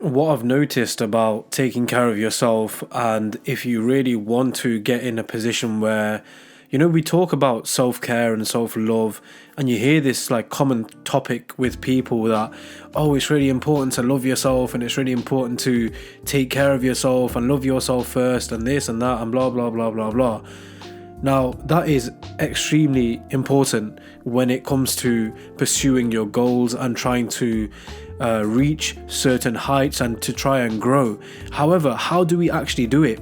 What I've noticed about taking care of yourself, and if you really want to get in a position where, we talk about self care and self love, and you hear this like common topic with people that, oh, it's really important to love yourself, and it's really important to take care of yourself and love yourself first, and this and that, and blah, blah, blah, blah, blah. Now, that is extremely important when it comes to pursuing your goals and trying to reach certain heights and to try and grow. However, how do we actually do it?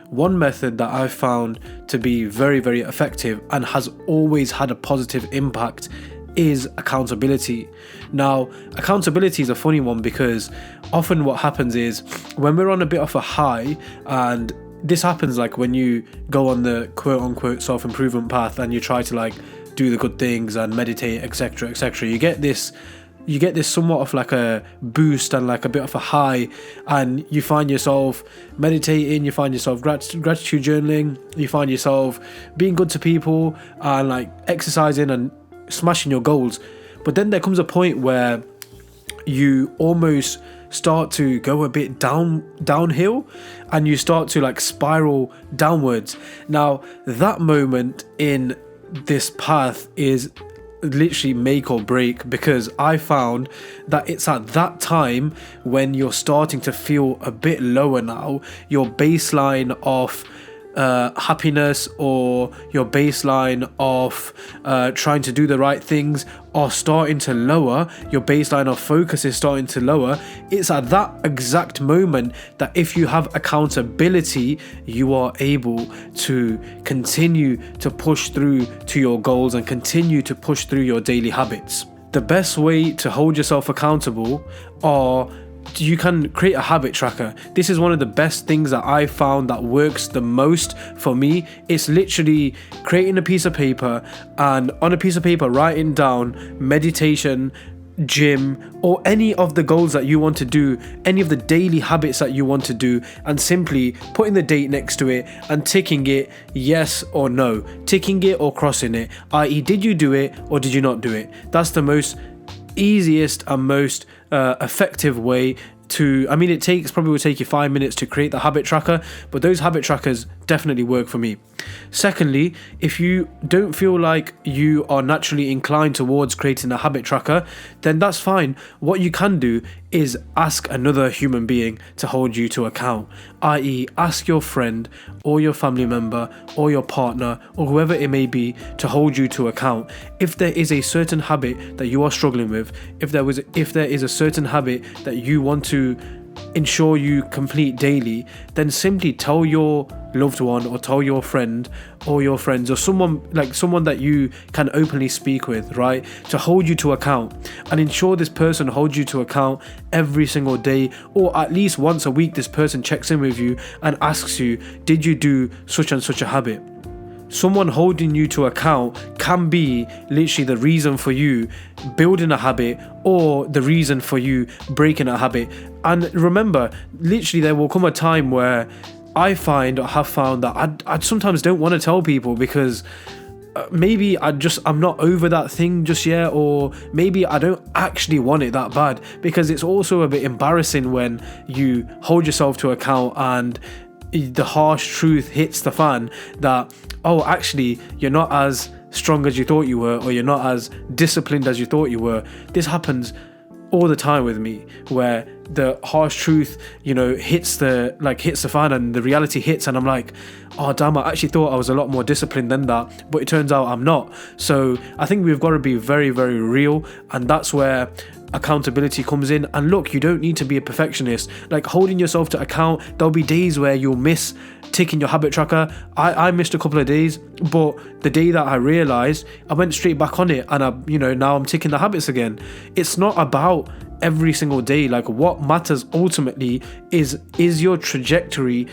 One method that I've found to be very, very effective and has always had a positive impact is accountability. Now, accountability is a funny one because often what happens is when we're on a bit of a high, and this happens like when you go on the quote unquote self-improvement path and you try to like do the good things and meditate, etc., etc. You get this somewhat of like a boost and like a bit of a high, and you find yourself meditating, you find yourself gratitude journaling, you find yourself being good to people and like exercising and smashing your goals. But then there comes a point where you almost start to go a bit downhill and you start to like spiral downwards. Now, that moment in this path is literally make or break, because I found that it's at that time when you're starting to feel a bit lower now, your baseline of happiness or your baseline of trying to do the right things are starting to lower, your baseline of focus is starting to lower. It's at that exact moment that if you have accountability, you are able to continue to push through to your goals and continue to push through your daily habits. The best way to hold yourself accountable are you can create a habit tracker. This is one of the best things that I found that works the most for me. It's literally creating a piece of paper, and on a piece of paper writing down meditation, gym, or any of the goals that you want to do, any of the daily habits that you want to do, and simply putting the date next to it and ticking it yes or no, ticking it or crossing it, i.e. did you do it or did you not do it. That's the most easiest and most effective way to, it probably will take you 5 minutes to create the habit tracker, but those habit trackers definitely work for me. Secondly, if you don't feel like you are naturally inclined towards creating a habit tracker, then that's fine. What you can do is ask another human being to hold you to account, i.e. ask your friend or your family member or your partner or whoever it may be to hold you to account. If there is a certain habit that you are struggling with, if there is a certain habit that you want to ensure you complete daily, then simply tell your loved one or tell your friend or your friends or someone that you can openly speak with, right, to hold you to account, and ensure this person holds you to account every single day, or at least once a week this person checks in with you and asks you, did you do such and such a habit? Someone holding you to account can be literally the reason for you building a habit or the reason for you breaking a habit. And remember, literally there will come a time where I have found that I sometimes don't want to tell people because maybe I'm not over that thing just yet, or maybe I don't actually want it that bad, because it's also a bit embarrassing when you hold yourself to account and the harsh truth hits the fan that, oh, actually you're not as strong as you thought you were, or you're not as disciplined as you thought you were. This happens all the time with me, where the harsh truth, hits the fan and the reality hits, and I'm like, oh damn, I actually thought I was a lot more disciplined than that, but it turns out I'm not. So I think we've got to be very, very real, and that's where accountability comes in. And look, you don't need to be a perfectionist. Like, holding yourself to account, there'll be days where you'll miss ticking your habit tracker. I missed a couple of days, but the day that I realized, I went straight back on it, and now I'm ticking the habits again. It's not about every single day. Like, what matters ultimately is your trajectory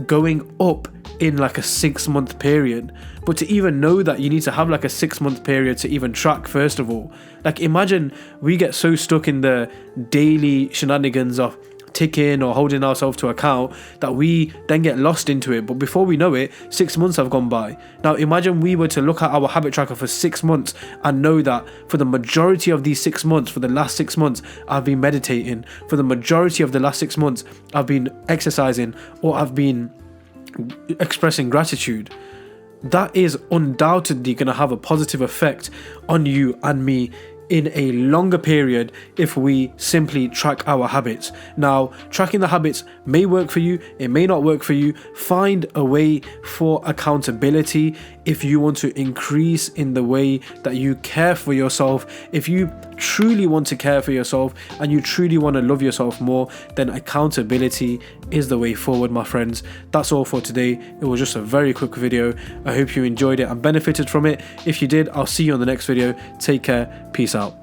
going up in like a 6-month period. But to even know that, you need to have like a 6-month period to even track, first of all. Like, imagine we get so stuck in the daily shenanigans of ticking or holding ourselves to account that we then get lost into it. But before we know it, 6 months have gone by. Now imagine we were to look at our habit tracker for 6 months and know that for the majority of these 6 months, for the last 6 months, I've been meditating. For the majority of the last 6 months, I've been exercising, or I've been expressing gratitude. That is undoubtedly going to have a positive effect on you and me in a longer period if we simply track our habits. Now, tracking the habits may work for you, it may not work for you. Find a way for accountability if you want to increase in the way that you care for yourself. If you truly want to care for yourself and you truly want to love yourself more, then accountability is the way forward, my friends. That's all for today. It was just a very quick video. I hope you enjoyed it and benefited from it. If you did, I'll see you on the next video. Take care. Peace out.